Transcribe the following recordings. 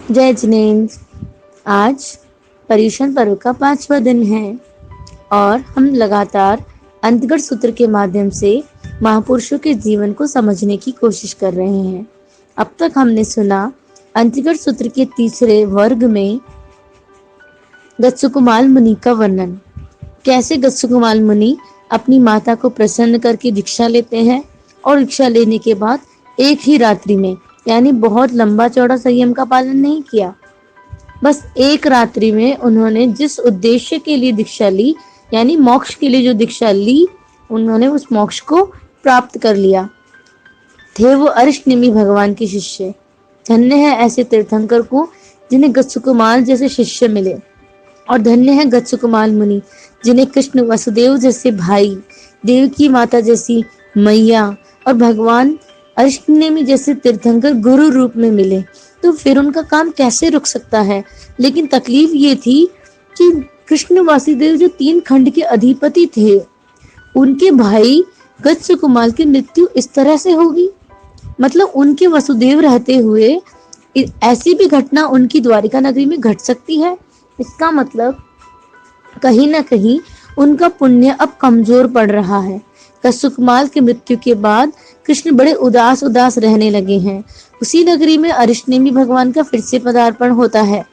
जय जिनेन्द्र। आज पर्युषण पर्व का 5वां दिन है और हम लगातार अंतगढ़ सूत्र के माध्यम से महापुरुषों के जीवन को समझने की कोशिश कर रहे हैं। अब तक हमने सुना अंतगढ़ सूत्र के तीसरे वर्ग में गत्सुकुमाल मुनि का वर्णन, कैसे गत्सुकुमाल मुनि अपनी माता को प्रसन्न करके दीक्षा लेते हैं और दीक्षा लेने के बाद एक ही रात्रि में, यानी बहुत लंबा चौड़ा संयम का पालन नहीं किया, बस एक रात्रि में उन्होंने जिस उद्देश्य के लिए दीक्षा ली, यानी मोक्ष के लिए जो दीक्षा ली, उन्होंने उस मोक्ष को प्राप्त कर लिया। थे वो अरिष्टनेमी भगवान के शिष्य। धन्य है ऐसे तीर्थंकर को जिन्हें गत्सुकुमाल जैसे शिष्य मिले, और धन्य है गत्सुकुमाल मुनि जिन्हें कृष्ण वसुदेव जैसे भाई, देवकी माता जैसी मैया और भगवान अरिष्टनेमी जैसे तीर्थंकर गुरु रूप में मिले। तो फिर उनका काम कैसे रुक सकता है। लेकिन तकलीफ ये थी कि कृष्ण वासुदेव जो 3 खंड के अधिपति थे, उनके भाई गत्सुकुमाल की मृत्यु इस तरह से होगी। मतलब उनके वसुदेव रहते हुए ऐसी भी घटना उनकी द्वारिका नगरी में घट सकती है। इसका मतलब कहीं ना कहीं उनका पुण्य अब कमजोर पड़ रहा है। गत्सुकुमाल की मृत्यु के बाद कृष्ण बड़े उदास उदास रहने लगे हैं। उसी नगरी में अरिष्टनेमी भगवान का फिर से पदार्पण होता है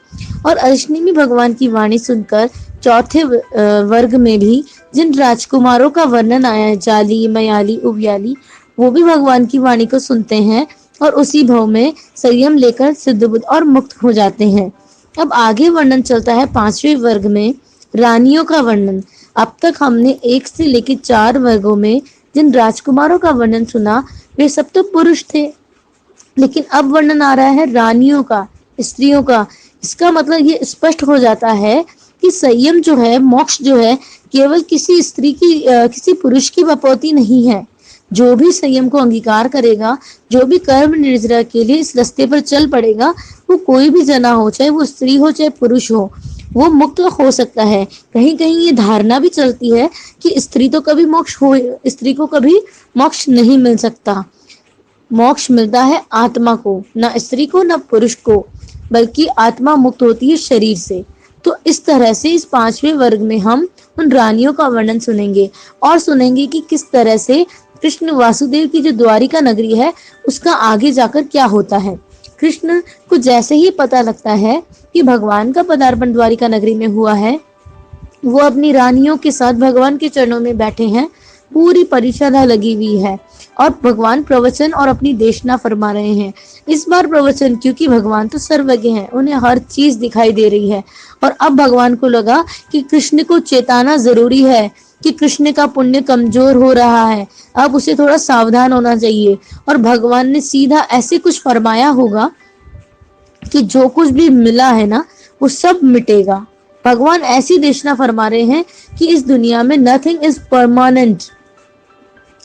और अरिष्टनेमी भगवान की वाणी सुनकर चौथे वर्ग में भी जिन राजकुमारों का वर्णन आया है, जाली, मयाली, उबियाली, वो भी भगवान की वाणी को सुनते हैं और उसी भाव में संयम लेकर सिद्ध बुद्ध और मुक्त हो जाते हैं। अब आगे वर्णन चलता है 5वें वर्ग में रानियों का वर्णन। अब तक हमने 1 से लेकर 4 वर्गों में जिन राजकुमारों का वर्णन सुना, वे सब तो पुरुष थे, लेकिन अब वर्णन आ रहा है रानियों का, स्त्रियों का। इसका मतलब ये स्पष्ट हो जाता है कि संयम जो है, मोक्ष जो है, केवल किसी स्त्री की किसी पुरुष की बपौती नहीं है। जो भी संयम को अंगीकार करेगा, जो भी कर्म निर्जरा के लिए इस रास्ते पर चल पड़ेगा, वो कोई भी जना हो, चाहे वो स्त्री हो चाहे पुरुष हो, वो मुक्त हो सकता है। कहीं कहीं ये धारणा भी चलती है कि स्त्री तो कभी मोक्ष हो, स्त्री को कभी मोक्ष नहीं मिल सकता। मोक्ष मिलता है आत्मा को, ना स्त्री को ना पुरुष को, बल्कि आत्मा मुक्त होती है शरीर से। तो इस तरह से इस 5वें वर्ग में हम उन रानियों का वर्णन सुनेंगे और सुनेंगे कि किस तरह से कृष्ण वासुदेव की जो द्वारिका नगरी है, उसका आगे जाकर क्या होता है। कृष्ण को जैसे ही पता लगता है कि भगवान का पदार्पण द्वारिका नगरी में हुआ है, वो अपनी रानियों के साथ भगवान के चरणों में बैठे हैं। पूरी परिषदा लगी हुई है और भगवान प्रवचन और अपनी देशना फरमा रहे हैं। इस बार प्रवचन, क्योंकि भगवान तो सर्वज्ञ हैं, उन्हें हर चीज दिखाई दे रही है और अब भगवान को लगा कि कृष्ण को चेताना जरूरी है कि कृष्ण का पुण्य कमजोर हो रहा है, अब उसे थोड़ा सावधान होना चाहिए। और भगवान ने सीधा ऐसे कुछ फरमाया होगा कि जो कुछ भी मिला है ना, वो सब मिटेगा। भगवान ऐसी देशना फरमा रहे हैं कि इस दुनिया में nothing is permanent,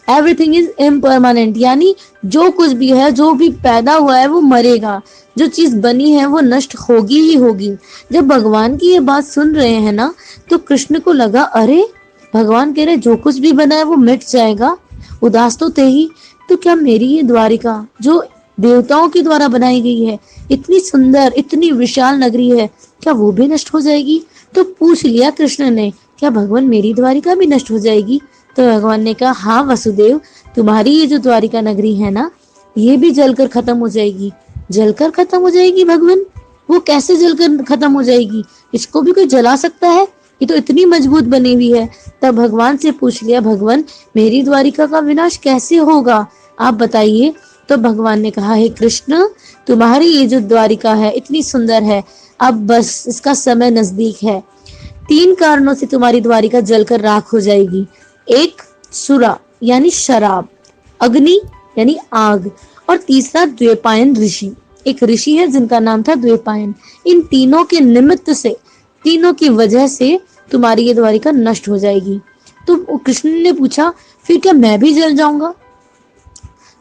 everything is impermanent, यानी जो कुछ भी है, जो भी पैदा हुआ है, वो मरेगा। जो चीज बनी है वो नष्ट होगी ही होगी। जब भगवान की ये बात सुन रहे हैं ना, तो कृष्ण को लगा, अरे भगवान कह रहे जो कुछ भी बना है वो मिट जाएगा। उदास तो थे ही, तो क्या मेरी ये द्वारिका जो देवताओं के द्वारा बनाई गई है, इतनी सुंदर, इतनी विशाल नगरी है, क्या वो भी नष्ट हो जाएगी। तो पूछ लिया कृष्ण ने, क्या भगवान मेरी द्वारिका भी नष्ट हो जाएगी। तो भगवान ने कहा, हाँ वसुदेव, तुम्हारी ये जो द्वारिका नगरी है ना, ये भी जलकर खत्म हो जाएगी। जलकर खत्म हो जाएगी भगवान? वो कैसे जलकर खत्म हो जाएगी? इसको भी कोई जला सकता है? ये तो इतनी मजबूत बनी हुई है। तब भगवान से पूछ लिया, भगवान मेरी द्वारिका का विनाश कैसे होगा, आप बताइए। तो भगवान ने कहा, हे कृष्ण, तुम्हारी ये जो द्वारिका है इतनी सुंदर है, अब बस इसका समय नजदीक है। 3 कारणों से तुम्हारी द्वारिका जलकर राख हो जाएगी। एक सुरा यानी शराब, अग्नि यानी आग, और तीसरा द्वैपायन ऋषि। एक ऋषि है जिनका नाम था द्वैपायन। इन तीनों के निमित्त से, तीनों की वजह से तुम्हारी ये द्वारिका नष्ट हो जाएगी। तो कृष्ण ने पूछा, फिर क्या मैं भी जल जाऊंगा?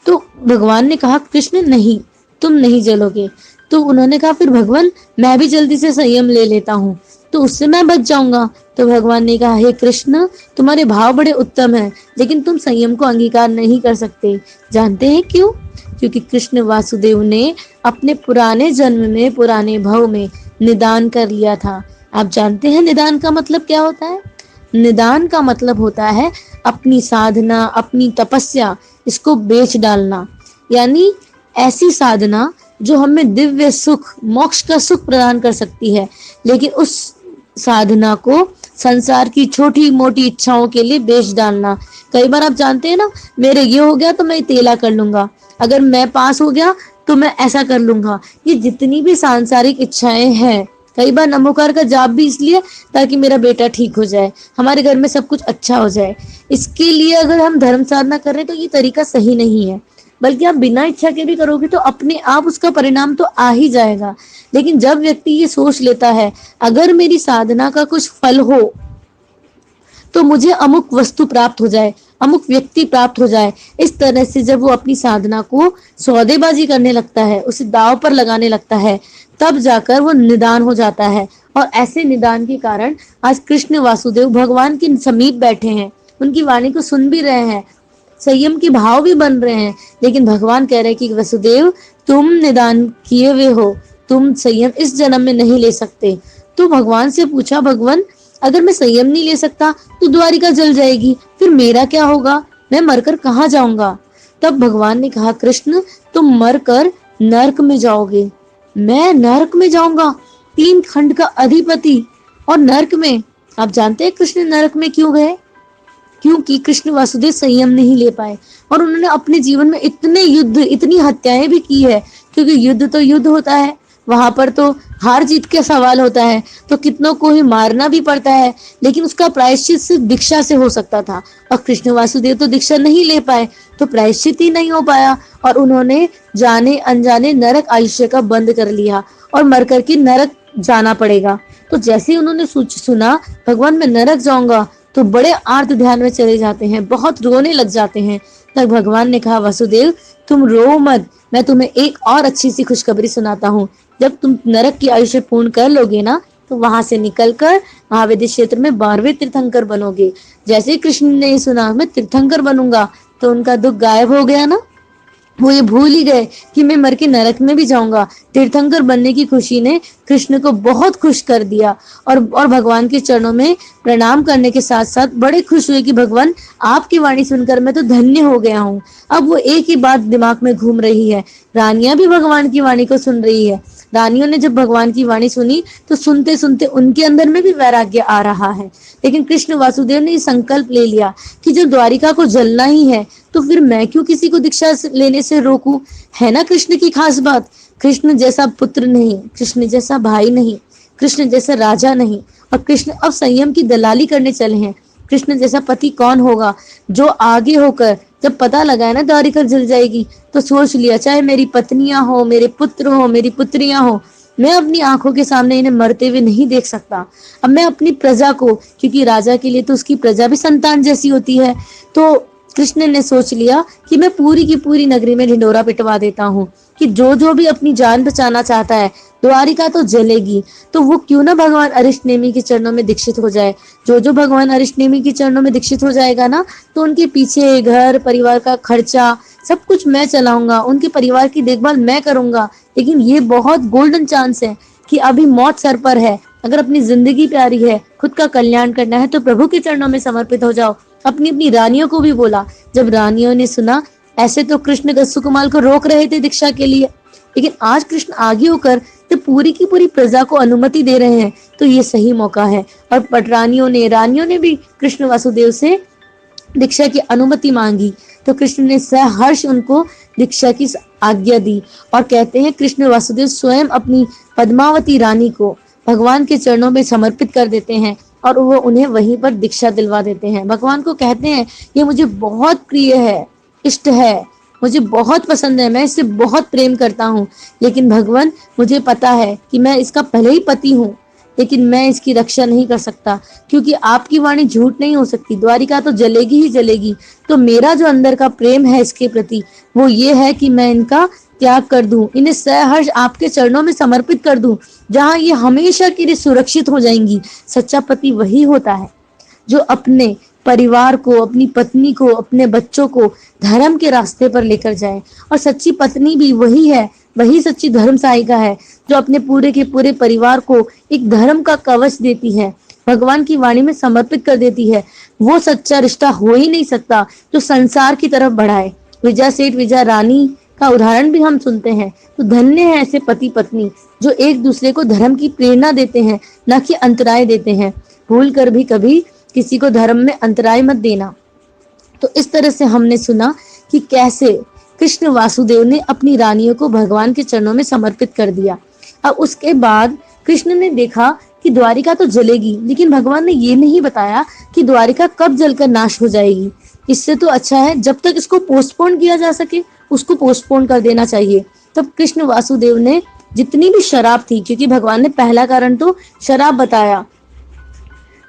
तो भगवान ने कहा, कृष्ण नहीं, तुम नहीं जलोगे। तो उन्होंने कहा, फिर भगवान मैं भी जल्दी से संयम ले लेता हूँ, तो उससे मैं बच जाऊंगा। तो भगवान ने कहा, हे कृष्ण, तुम्हारे भाव बड़े उत्तम हैं, लेकिन तुम संयम को अंगीकार नहीं कर सकते। जानते हैं क्यों? क्योंकि कृष्ण वासुदेव ने अपने पुराने जन्म में, पुराने भव में निदान कर लिया था। आप जानते हैं निदान का मतलब क्या होता है? निदान का मतलब होता है अपनी साधना, अपनी तपस्या, इसको बेच डालना। यानी ऐसी साधना जो हमें दिव्य सुख, मोक्ष का सुख प्रदान कर सकती है, लेकिन उस साधना को संसार की छोटी मोटी इच्छाओं के लिए बेच डालना। कई बार आप जानते हैं ना, मेरे ये हो गया तो मैं तेला कर लूंगा, अगर मैं पास हो गया तो मैं ऐसा कर लूंगा। ये जितनी भी सांसारिक इच्छाएं हैं, कई बार नमोकार का जाप भी इसलिए ताकि मेरा बेटा ठीक हो जाए, हमारे घर में सब कुछ अच्छा हो जाए। इसके लिए अगर हम धर्म साधना कर रहे हैं तो ये तरीका सही नहीं है। बल्कि आप बिना इच्छा के भी करोगे तो अपने आप उसका परिणाम तो आ ही जाएगा। लेकिन जब व्यक्ति ये सोच लेता है अगर मेरी साधना का कुछ फल हो तो मुझे अमुक वस्तु प्राप्त हो जाए, अमुक व्यक्ति प्राप्त हो जाए, इस तरह से जब वो अपनी साधना को सौदेबाजी करने लगता है, उसे दांव पर लगाने लगता है, तब जाकर वो निदान हो जाता है। और ऐसे निदान के कारण आज कृष्ण वासुदेव भगवान के समीप बैठे हैं, उनकी वाणी को सुन भी रहे हैं, संयम के भाव भी बन रहे हैं। लेकिन भगवान कह रहे हैं कि वसुदेव तुम निदान किए हुए हो, तुम संयम इस जन्म में नहीं ले सकते। तो भगवान से पूछा, भगवान अगर मैं संयम नहीं ले सकता तो द्वारिका जल जाएगी, फिर मेरा क्या होगा, मैं मरकर कहाँ जाऊंगा? तब भगवान ने कहा, कृष्ण तुम मरकर नरक में जाओगे। मैं नरक में जाऊंगा, 3 खंड का अधिपति और नरक में? आप जानते हैं कृष्ण नरक में क्यों गए? क्योंकि कृष्ण वासुदेव संयम नहीं ले पाए और उन्होंने अपने जीवन में इतने युद्ध, इतनी हत्याएं भी की है। क्योंकि युद्ध तो युद्ध होता है, वहां पर तो हार जीत का सवाल होता है, तो कितनों को ही मारना भी पड़ता है। लेकिन उसका प्रायश्चित सिर्फ दीक्षा से हो सकता था और कृष्ण वासुदेव तो दीक्षा नहीं ले पाए, तो प्रायश्चित ही नहीं हो पाया और उन्होंने जाने अनजाने नरक आयुष्य का बंद कर लिया और मर करके नरक जाना पड़ेगा। तो जैसे ही उन्होंने सुना भगवान मैं नरक जाऊंगा, तो बड़े आर्त ध्यान में चले जाते हैं, बहुत रोने लग जाते हैं। तब भगवान ने कहा, वसुदेव तुम रो मत, मैं तुम्हें एक और अच्छी सी खुशखबरी सुनाता हूँ। जब तुम नरक की आयुष्य पूर्ण कर लोगे ना, तो वहां से निकलकर महावेदी क्षेत्र में 12वें तीर्थंकर बनोगे। जैसे कृष्ण ने सुना मैं तीर्थंकर बनूंगा, तो उनका दुख गायब हो गया ना। वो ये भूल ही गए कि मैं मर के नरक में भी जाऊंगा। तीर्थंकर बनने की खुशी ने कृष्ण को बहुत खुश कर दिया और भगवान के चरणों में प्रणाम करने के साथ साथ बड़े खुश हुए कि भगवान आपकी वाणी सुनकर मैं तो धन्य हो गया हूँ। अब वो एक ही बात दिमाग में घूम रही है, रानियां भी भगवान की वाणी को सुन रही है। रानियों ने जब भगवान की वाणी सुनी तो सुनते सुनते उनके अंदर में भी वैराग्य आ रहा है। लेकिन कृष्ण वासुदेव ने संकल्प ले लिया कि जब द्वारिका को जलना ही है तो फिर मैं क्यों किसी को दीक्षा लेने से रोकूं? है ना कृष्ण की खास बात, कृष्ण जैसा पुत्र नहीं, कृष्ण जैसा भाई नहीं, कृष्ण जैसा राजा नहीं, और कृष्ण अब संयम की दलाली करने चले हैं। कृष्ण जैसा पति कौन होगा जो आगे होकर जब पता लगाया ना द्वारिका जल जाएगी तो सोच लिया चाहे मेरी पत्नियां हो, मेरे पुत्र हो, मेरी पुत्रियां हो, मैं अपनी आंखों के सामने इन्हें मरते हुए नहीं देख सकता। अब मैं अपनी प्रजा को, क्योंकि राजा के लिए तो उसकी प्रजा भी संतान जैसी होती है, तो कृष्ण ने सोच लिया कि मैं पूरी की पूरी नगरी में ढिंडोरा पिटवा देता हूँ कि जो भी अपनी जान बचाना चाहता है द्वारिका तो जलेगी, तो वो क्यों ना भगवान अरिष्ट नेमी के चरणों में दीक्षित हो जाए। जो भगवान अरिष्ट नेमी के चरणों में दीक्षित हो जाएगा ना, तो उनके पीछे घर परिवार का खर्चा सब कुछ मैं चलाऊंगा, उनके परिवार की देखभाल मैं करूंगा। लेकिन ये बहुत गोल्डन चांस है कि अभी मौत सर पर है, अगर अपनी जिंदगी प्यारी है, खुद का कल्याण करना है तो प्रभु के चरणों में समर्पित हो जाओ। अपनी अपनी रानियों को भी बोला। जब रानियों ने सुना, ऐसे तो कृष्ण गस्सुकुमाल को रोक रहे थे दीक्षा के लिए, लेकिन आज कृष्ण आगे होकर जब पूरी की पूरी प्रजा को अनुमति दे रहे हैं तो ये सही मौका है। और रानियों ने भी कृष्ण वासुदेव से दीक्षा की अनुमति मांगी, तो कृष्ण ने सहर्ष उनको दीक्षा की आज्ञा दी। और कहते हैं कृष्ण वासुदेव स्वयं अपनी पद्मावती रानी को भगवान के चरणों में समर्पित कर देते हैं और वो उन्हें वहीं पर दीक्षा दिलवा देते हैं। भगवान को कहते हैं ये मुझे बहुत प्रिय है, इष्ट है, मुझे बहुत पसंद है, मैं इससे बहुत प्रेम करता हूँ। लेकिन भगवान मुझे पता है कि मैं इसका पहले ही पति हूँ, लेकिन मैं इसकी रक्षा नहीं कर सकता क्योंकि आपकी वाणी झूठ नहीं हो सकती, द्वारिका तो जलेगी ही जलेगी। तो मेरा जो अंदर का प्रेम है इसके प्रति वो ये है कि मैं इनका त्याग कर दूं, इन्हें सहर्ष आपके चरणों में समर्पित कर दूं, जहां ये हमेशा के लिए सुरक्षित हो जाएंगी। सच्चा पति वही होता है जो अपने परिवार को, अपनी पत्नी को, अपने बच्चों को धर्म के रास्ते पर लेकर जाए। और सच्ची पत्नी भी वही है, वही सच्ची धर्म सहायिका है जो अपने पूरे के पूरे परिवार को एक धर्म का कवच देती है, भगवान की वाणी में समर्पित कर देती है। वो सच्चा रिश्ता हो ही नहीं सकता जो संसार की तरफ बढ़ाए। विजय सेठ, विजय रानी का उदाहरण भी हम सुनते हैं। तो धन्य है ऐसे पति पत्नी जो एक दूसरे को धर्म की प्रेरणा देते हैं, न कि अंतराय देते हैं। भूल कर भी कभी किसी को धर्म में अंतराय मत देना। तो इस तरह से हमने सुना कि कैसे कृष्ण वासुदेव ने अपनी रानियों को भगवान के चरणों में समर्पित कर दिया। अब उसके बाद कृष्ण ने देखा कि द्वारिका तो जलेगी, लेकिन भगवान ने ये नहीं बताया कि द्वारिका कब जलकर नाश हो जाएगी। इससे तो अच्छा है जब तक इसको पोस्टपोन किया जा सके उसको पोस्टपोन कर देना चाहिए। तब कृष्ण वासुदेव ने जितनी भी शराब थी, क्योंकि भगवान ने पहला कारण तो शराब बताया,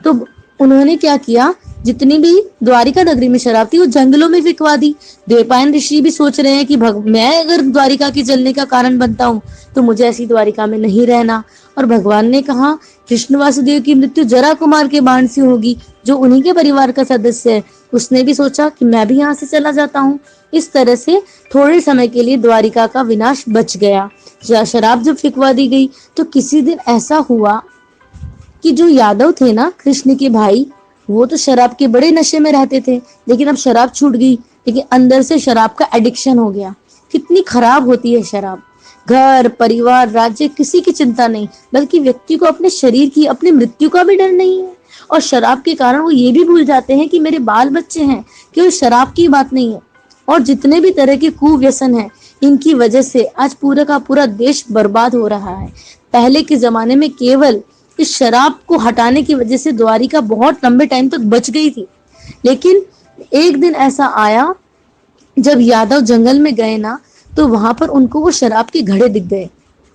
तो उन्होंने क्या किया, जितनी भी द्वारिका नगरी में शराब थी वो जंगलों में फिकवा दी। द्वैपायन ऋषि भी सोच रहे हैं कि मैं अगर द्वारिका के जलने का कारण बनता हूँ तो मुझे ऐसी द्वारिका में नहीं रहना। और भगवान ने कहा कृष्ण वासुदेव की मृत्यु जरा कुमार के बाण से होगी, जो उन्हीं के परिवार का सदस्य है। उसने भी सोचा कि मैं भी यहाँ से चला जाता हूँ। इस तरह से थोड़े समय के लिए द्वारिका का विनाश बच गया। शराब जब फिकवा दी गई तो किसी दिन ऐसा हुआ कि जो यादव थे ना, कृष्ण के भाई, वो तो शराब के बड़े नशे में रहते थे, लेकिन अब शराब छूट गई, लेकिन अंदर से शराब का एडिक्शन हो गया। कितनी खराब होती है शराब। घर, परिवार, राज्य, किसी की चिंता नहीं, बल्कि व्यक्ति को अपने शरीर की, अपनी मृत्यु का भी डर नहीं है। और शराब के कारण वो ये भी भूल जाते हैं कि मेरे बाल बच्चे हैं, केवल शराब की बात नहीं है। और जितने भी तरह के कुव्यसन हैं, इनकी वजह से आज पूरा का पूरा देश बर्बाद हो रहा है। पहले के जमाने में केवल इस शराब को हटाने की वजह से द्वारिका बहुत लंबे टाइम तक बच गई थी। लेकिन एक दिन ऐसा आया जब यादव जंगल में गए ना, तो वहां पर उनको वो शराब के घड़े दिख गए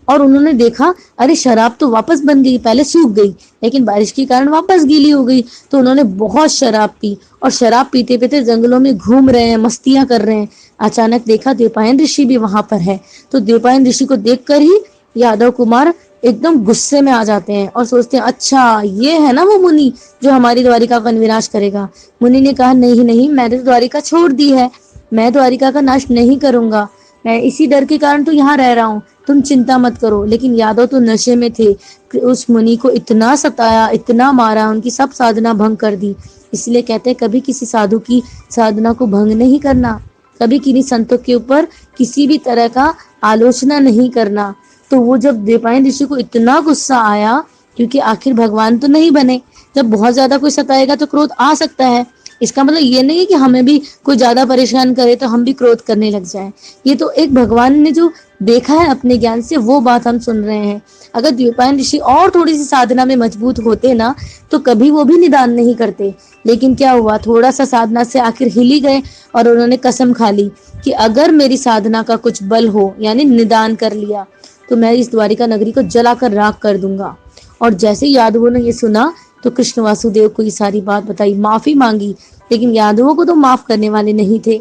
और उन्होंने देखा, अरे शराब तो वापस बन गई, पहले सूख गई लेकिन बारिश के कारण वापस गीली हो गई। तो उन्होंने बहुत शराब पी और शराब पीते पीते जंगलों में घूम रहे हैं, मस्तियां कर रहे हैं। अचानक देखा द्वैपायन ऋषि भी वहां पर है। तो द्वैपायन ऋषि को देखकर ही यादव कुमार एकदम गुस्से में आ जाते हैं और सोचते हैं, अच्छा ये है ना वो मुनि जो हमारी द्वारिका का विनाश करेगा। मुनि ने कहा, नहीं नहीं, मैंने तो द्वारिका छोड़ दी है, मैं द्वारिका का नाश नहीं करूंगा, मैं इसी डर के कारण तो यहाँ रह रहा हूँ, तुम चिंता मत करो। लेकिन यादव तो नशे में थे, उस मुनि को इतना सताया, इतना मारा, उनकी सब साधना भंग कर दी। इसलिए कहते हैं कभी किसी साधु की साधना को भंग नहीं करना, कभी किन्हीं संतों के ऊपर किसी भी तरह का आलोचना नहीं करना। तो वो जब द्वैपायन ऋषि को इतना गुस्सा आया, क्योंकि आखिर भगवान तो नहीं बने, जब बहुत ज्यादा कोई सताएगा तो क्रोध आ सकता है। इसका मतलब ये नहीं है कि हमें भी कोई ज्यादा परेशान करे तो हम भी क्रोध करने लग जाएं। ये तो एक भगवान ने जो देखा है अपने ज्ञान से, वो बात हम सुन रहे हैं। अगर द्वैपायन ऋषि और थोड़ी सी साधना में मजबूत होते ना, तो कभी वो भी निदान नहीं करते। लेकिन क्या हुआ, थोड़ा सा साधना से आखिर हिल ही गए और उन्होंने कसम खा ली कि अगर मेरी साधना का कुछ बल हो, यानी निदान कर लिया, तो मैं इस द्वारिका नगरी को जलाकर राख कर दूंगा। और जैसे यादवों ने ये सुना तो कृष्ण वासुदेव को ये सारी बात बताई, माफी मांगी। लेकिन यादवों को तो माफ करने वाले नहीं थे।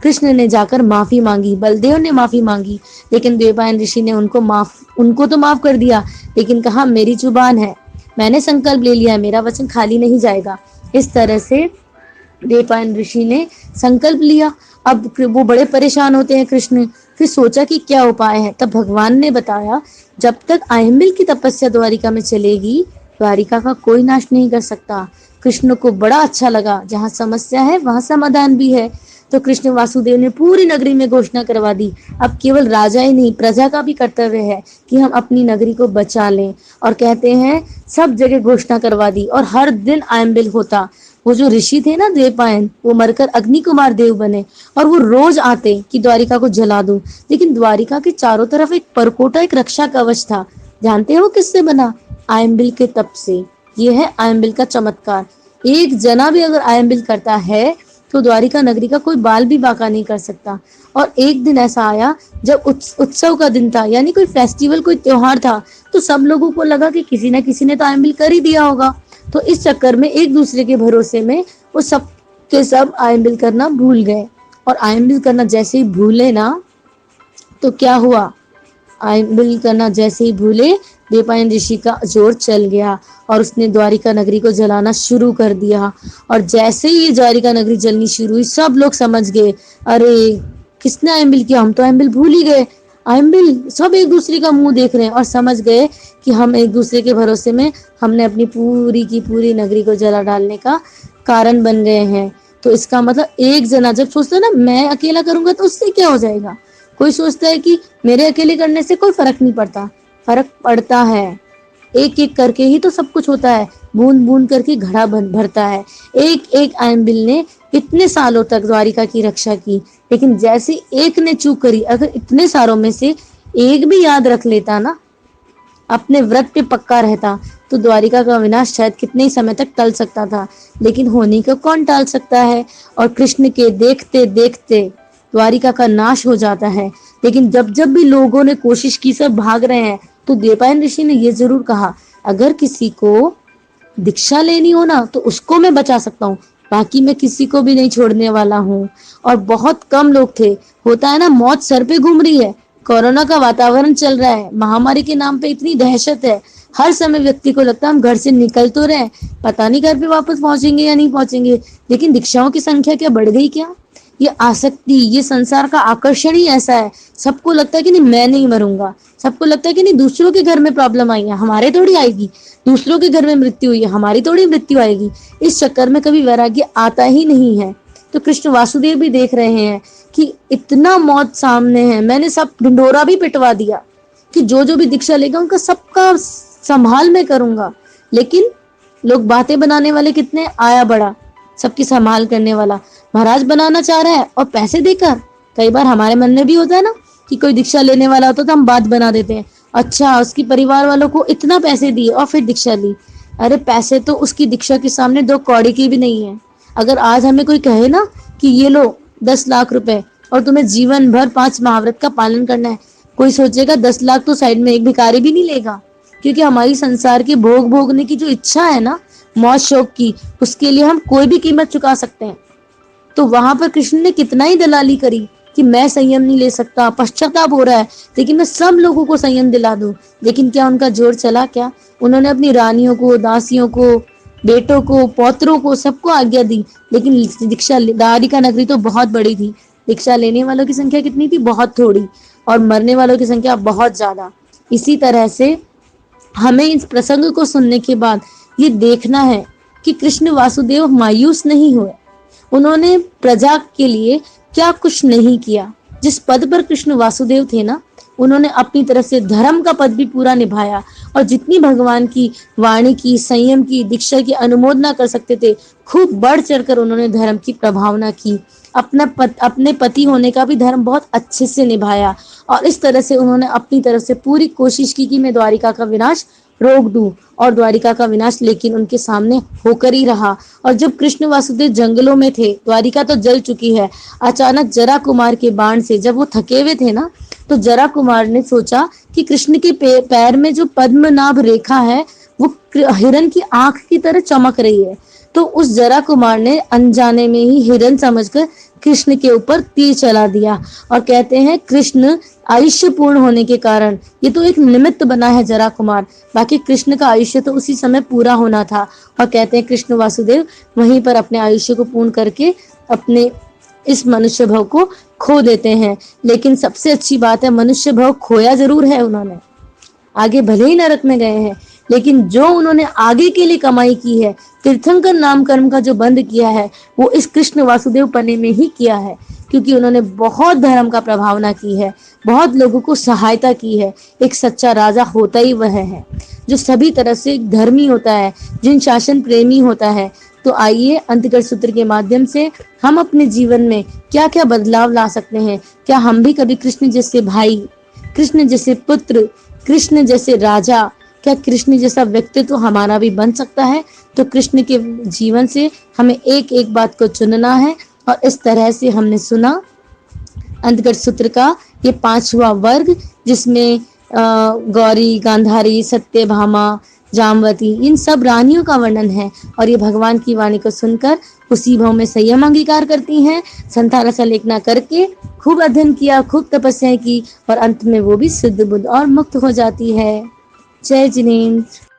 कृष्ण ने जाकर माफी मांगी, बलदेव ने माफी मांगी, लेकिन द्वैपायन ऋषि ने उनको तो माफ कर दिया, लेकिन कहा मेरी जुबान है, मैंने संकल्प ले लिया है, मेरा वचन खाली नहीं जाएगा। इस तरह से द्वैपायन ऋषि ने संकल्प लिया। अब वो बड़े परेशान होते हैं कृष्ण। फिर सोचा कि क्या उपाय है। तब भगवान ने बताया, जब तक आयम्बिल की तपस्या द्वारिका में चलेगी, द्वारिका का कोई नाश नहीं कर सकता। कृष्ण को बड़ा अच्छा लगा, जहाँ समस्या है वहां समाधान भी है। तो कृष्ण वासुदेव ने पूरी नगरी में घोषणा करवा दी, अब केवल राजा ही नहीं, प्रजा का भी कर्तव्य है कि हम अपनी नगरी को बचा लें। और कहते हैं सब जगह घोषणा करवा दी और हर दिन आयम्बिल होता। वो जो ऋषि थे ना द्वैपायन, वो मरकर अग्नि कुमार देव बने और वो रोज आते कि द्वारिका को जला दो। लेकिन द्वारिका के चारों तरफ एक परकोटा, एक रक्षा कवच था। जानते हो किससे बना? आयम्बिल के तप से। ये है आयम्बिल का चमत्कार। एक जना भी अगर आयम्बिल करता है तो द्वारिका नगरी का कोई बाल भी बांका नहीं कर सकता। और एक दिन ऐसा आया जब उत्सव का दिन था, यानी कोई फेस्टिवल, कोई त्योहार था, तो सब लोगों को लगा कि किसी न किसी ने तो आयम्बिल कर ही दिया होगा। तो इस चक्कर में एक दूसरे के भरोसे में वो सब के सब आयम्बिल करना भूल गए। और आयम्बिल करना जैसे ही भूले ना, तो क्या हुआ, आयम्बिल करना जैसे ही भूले, देवपायन ऋषि का जोर चल गया और उसने द्वारिका नगरी को जलाना शुरू कर दिया। और जैसे ही ये द्वारिका नगरी जलनी शुरू हुई, सब लोग समझ गए, अरे किसने आयम्बिल किया, हम तो आयम्बिल भूल ही गए। आयम्बिल, सब एक दूसरे का मुंह देख रहे हैं और समझ गए कि हम एक दूसरे के भरोसे में हमने अपनी पूरी की पूरी नगरी को जला डालने का कारण बन गए हैं। तो इसका मतलब एक जना जब सोचता है ना मैं अकेला करूंगा तो उससे क्या हो जाएगा, कोई सोचता है कि मेरे अकेले करने से कोई फर्क नहीं पड़ता, फर्क पड़ता है। एक एक करके ही तो सब कुछ होता है, बूंद बूंद करके घड़ा भरता है। एक एक आयम्बिल ने इतने सालों तक द्वारिका की रक्षा की, लेकिन जैसे एक ने चूक करी, अगर इतने सारों में से एक भी याद रख लेता ना, अपने व्रत पे पक्का रहता, तो द्वारिका का विनाश शायद कितने ही समय तक टल सकता था। लेकिन होने को कौन टाल सकता है, और कृष्ण के देखते देखते द्वारिका का नाश हो जाता है। लेकिन जब जब भी लोगों ने कोशिश की, सब भाग रहे हैं, तो देवपायन ऋषि ने ये जरूर कहा, अगर किसी को दीक्षा लेनी हो ना तो उसको मैं बचा सकता हूँ, बाकी मैं किसी को भी नहीं छोड़ने वाला हूँ। और बहुत कम लोग थे, होता है ना मौत सर पे घूम रही है, कोरोना का वातावरण चल रहा है, महामारी के नाम पे इतनी दहशत है, हर समय व्यक्ति को लगता है हम घर से निकल तो रहे, पता नहीं घर पे वापस पहुंचेंगे या नहीं पहुंचेंगे। लेकिन दीक्षाओं की संख्या क्या बढ़ गई क्या? ये आसक्ति, ये संसार का आकर्षण ही ऐसा है। सबको लगता है कि नहीं मैं नहीं मरूंगा, सबको लगता है कि नहीं दूसरों के घर में प्रॉब्लम आई है, हमारे थोड़ी आएगी, दूसरों के घर में मृत्यु हुई है, हमारी थोड़ी मृत्यु आएगी। इस चक्कर में कभी वैराग्य आता ही नहीं है। तो कृष्ण वासुदेव भी देख रहे हैं कि इतना मौत सामने है, मैंने सब ढिंढोरा भी पिटवा दिया कि जो जो भी दीक्षा लेगा उनका सबका संभाल मैं करूंगा। लेकिन लोग बातें बनाने वाले कितने, आया बड़ा सबकी संभाल करने वाला महाराज बनाना चाह रहा है और पैसे देकर। कई बार हमारे मन में भी होता है ना कि कोई दीक्षा लेने वाला होता है तो हम बात बना देते हैं, अच्छा उसकी परिवार वालों को इतना पैसे दिए और फिर दीक्षा ली। अरे पैसे तो उसकी दीक्षा के सामने 2 कौड़ी की भी नहीं है। अगर आज हमें कोई कहे ना कि ये लो 10 लाख रुपए और तुम्हें जीवन भर 5 महाव्रत का पालन करना है, कोई सोचेगा 10 लाख तो साइड में एक भिखारी भी नहीं लेगा। क्योंकि हमारी संसार की भोग भोगने की जो इच्छा है ना, मौज शौक की, उसके लिए हम कोई भी कीमत चुका सकते हैं। तो वहां पर कृष्ण ने कितना ही दलाली करी कि मैं संयम नहीं ले सकता, पश्चाताप हो रहा है, लेकिन मैं सब लोगों को संयम दिला दूं। लेकिन क्या उनका जोर चला क्या? उन्होंने अपनी रानियों को, दासियों को, बेटों को, पौत्रों को, सबको आज्ञा दी। लेकिन दीक्षा द्वारिका नगरी तो बहुत बड़ी थी, दीक्षा लेने वालों की संख्या कितनी थी? बहुत थोड़ी, और मरने वालों की संख्या बहुत ज्यादा। इसी तरह से हमें इस प्रसंग को सुनने के बाद ये देखना है कि कृष्ण वासुदेव मायूस नहीं हुए, उन्होंने प्रजा के लिए क्या कुछ नहीं किया। जिस पद पर कृष्ण वासुदेव थे ना, उन्होंने अपनी तरफ से धर्म का पद भी पूरा निभाया, और जितनी भगवान की वाणी की, संयम की, दीक्षा की अनुमोदना कर सकते थे, खूब बढ़ चढ़कर उन्होंने धर्म की प्रभावना की। अपने पति होने का भी धर्म बहुत अच्छे से निभाया, और इस तरह से उन्होंने अपनी तरफ से पूरी कोशिश की कि मैं द्वारिका का विनाश रोक दूं, और द्वारिका का विनाश लेकिन उनके सामने होकर ही रहा। और जब कृष्ण वासुदेव जंगलों में थे, द्वारिका तो जल चुकी है, अचानक जरा कुमार के बाण से जब वो थके हुए थे ना, तो जरा कुमार ने सोचा कि कृष्ण के पैर में जो पद्मनाभ रेखा है वो हिरण की आंख की तरह चमक रही है। तो उस जरा कुमार ने अनजाने में ही हिरण समझकर कृष्ण के ऊपर तीर चला दिया। और कहते हैं कृष्ण आयुष्य पूर्ण होने के कारण, ये तो एक निमित्त बना है जरा कुमार, बाकी कृष्ण का आयुष्य तो उसी समय पूरा होना था। और कहते हैं कृष्ण वासुदेव वहीं पर अपने आयुष्य को पूर्ण करके अपने इस मनुष्य भव को खो देते हैं। लेकिन सबसे अच्छी बात है, मनुष्य भव खोया जरूर है उन्होंने, आगे भले ही नरक में गए हैं, लेकिन जो उन्होंने आगे के लिए कमाई की है, तीर्थंकर नाम कर्म का जो बंद किया है, वो इस कृष्ण वासुदेव पने में ही किया है। क्योंकि उन्होंने बहुत धर्म का प्रभावना की है, बहुत लोगों को सहायता की है। एक सच्चा राजा होता ही वह है जो सभी तरह से धर्मी होता है, जिन शासन प्रेमी होता है। तो आइए अंतकर सूत्र के माध्यम से हम अपने जीवन में क्या क्या बदलाव ला सकते हैं। क्या हम भी कभी कृष्ण जैसे भाई, कृष्ण जैसे पुत्र, कृष्ण जैसे राजा, क्या कृष्ण जैसा व्यक्तित्व हमारा भी बन सकता है? तो कृष्ण के जीवन से हमें एक एक बात को चुनना है। और इस तरह से हमने सुना अंतकर सूत्र का ये 5वां वर्ग, जिसमें गौरी, गांधारी, सत्यभामा, जामवती, इन सब रानियों का वर्णन है। और ये भगवान की वाणी को सुनकर उसी भाव में संयम अंगीकार करती हैं, संसार रसा लेखना करके खूब अध्ययन किया, खूब तपस्या की, और अंत में वो भी शुद्ध बुद्ध और मुक्त हो जाती है। जय जिनेन्द्र।